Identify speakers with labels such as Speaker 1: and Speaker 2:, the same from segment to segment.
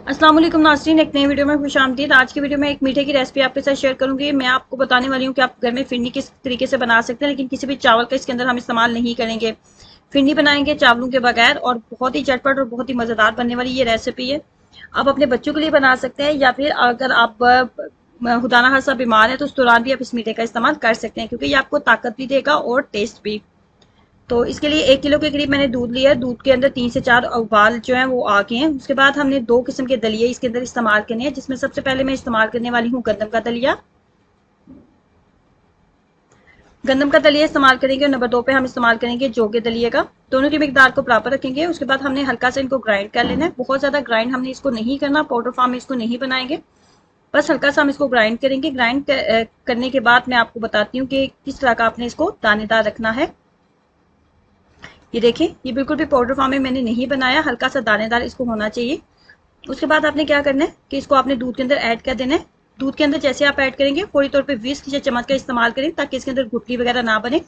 Speaker 1: अस्सलाम वालेकुम नाज़रीन, एक नई वीडियो में खुशामदीद। आज की वीडियो में एक मीठे की रेसिपी आपके साथ शेयर करूंगी। मैं आपको बताने वाली हूँ कि आप घर में फिरनी किस तरीके से बना सकते हैं, लेकिन किसी भी चावल का इसके अंदर हम इस्तेमाल नहीं करेंगे। फिरनी बनाएंगे चावलों के बगैर और बहुत ही झटपट और बहुत ही मज़ेदार बनने वाली ये रेसिपी है। आप अपने बच्चों के लिए बना सकते हैं या फिर अगर आप खुदा ना खास्ता बीमार है तो उस दौरान भी आप इस मीठे का इस्तेमाल कर सकते हैं, क्योंकि ये आपको ताकत भी देगा और टेस्ट भी। तो इसके लिए 1 किलो के करीब मैंने दूध लिया है। दूध के अंदर 3 से 4 उबाल जो है वो आ गए हैं। उसके बाद हमने 2 किस्म के दलिए इसके अंदर इस्तेमाल करने हैं, जिसमें सबसे पहले मैं इस्तेमाल करने वाली हूँ गंदम का दलिया। गंदम का दलिया इस्तेमाल करेंगे और नंबर 2 पे हम इस्तेमाल करेंगे जौ के दलिए का। दोनों की मिकदार को बराबर रखेंगे। उसके बाद हमने हल्का सा इनको ग्राइंड कर लेना है। बहुत ज्यादा ग्राइंड हमने इसको नहीं करना, पाउडर फॉर्म में इसको नहीं बनाएंगे, बस हल्का सा हम इसको ग्राइंड करेंगे। ग्राइंड करने के बाद मैं आपको बताती हूँ कि किस तरह का आपने इसको दानेदार रखना है। ये देखें, ये बिल्कुल भी पाउडर फॉर्म में मैंने नहीं बनाया, हल्का सा दानेदार इसको होना चाहिए। उसके बाद आपने क्या करना है कि इसको आपने दूध के अंदर ऐड कर देना है। दूध के अंदर जैसे आप ऐड करेंगे फौरी तौर पे विस्क या चम्मच का इस्तेमाल करें, ताकि इसके अंदर गुठली वगैरह ना बने।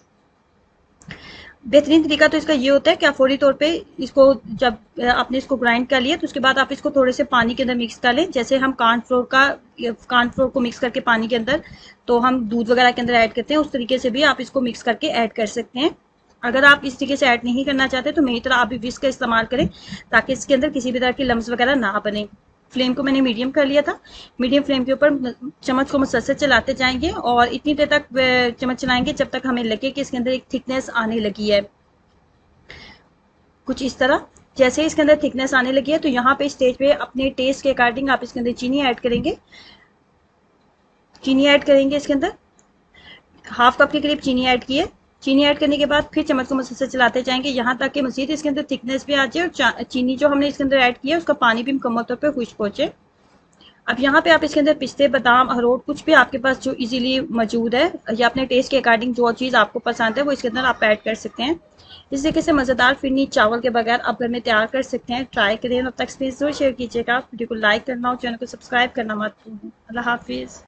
Speaker 1: बेहतरीन तरीका तो इसका ये होता है कि आप फौरी तौर पे इसको जब आपने इसको ग्राइंड कर लिया तो उसके बाद आप इसको थोड़े से पानी के अंदर मिक्स कर लें। जैसे हम कॉर्नफ्लोर को मिक्स करके पानी के अंदर तो हम दूध वगैरह के अंदर ऐड करते हैं, उस तरीके से भी आप इसको मिक्स करके ऐड कर सकते हैं। अगर आप इस तरीके से ऐड नहीं करना चाहते तो मेरी तरह आप भी विस्क का इस्तेमाल करें, ताकि इसके अंदर किसी भी तरह की लम्स वगैरह ना बने। फ्लेम को मैंने मीडियम कर लिया था। मीडियम फ्लेम के ऊपर चम्मच को मुसलसल चलाते जाएंगे और इतनी देर तक चम्मच चलाएंगे जब तक हमें लगे कि इसके अंदर एक थिकनेस आने लगी है, कुछ इस तरह। जैसे ही इसके अंदर थिकनेस आने लगी है तो यहाँ पे स्टेज पे अपने टेस्ट के अकॉर्डिंग आप इसके अंदर चीनी ऐड करेंगे। चीनी ऐड करेंगे इसके अंदर, हाफ कप के करीब चीनी ऐड की है। चीनी ऐड करने के बाद फिर चम्मच को मुसलसल चलाते जाएंगे यहाँ तक कि मजीद इसके अंदर थिकनेस भी आ जाए और चीनी जो हमने इसके अंदर ऐड किया है उसका पानी भी मुकम्मल तौर पर खुश्क पहुंचे। अब यहाँ पे आप इसके अंदर पिस्ते, बादाम, अखरोट, कुछ भी आपके पास जो इजीली मौजूद है या अपने टेस्ट के अकॉर्डिंग जो चीज़ आपको पसंद है वो इसके अंदर आप ऐड कर सकते हैं। इस तरीके से मज़ेदार फिरनी चावल के बगैर आप घर में तैयार कर सकते हैं। ट्राई करें। अब तक एक्सपीरियंस जरूर शेयर कीजिएगा। वीडियो को लाइक करना और चैनल को सब्सक्राइब करना मत भूलें। अल्लाह हाफिज़।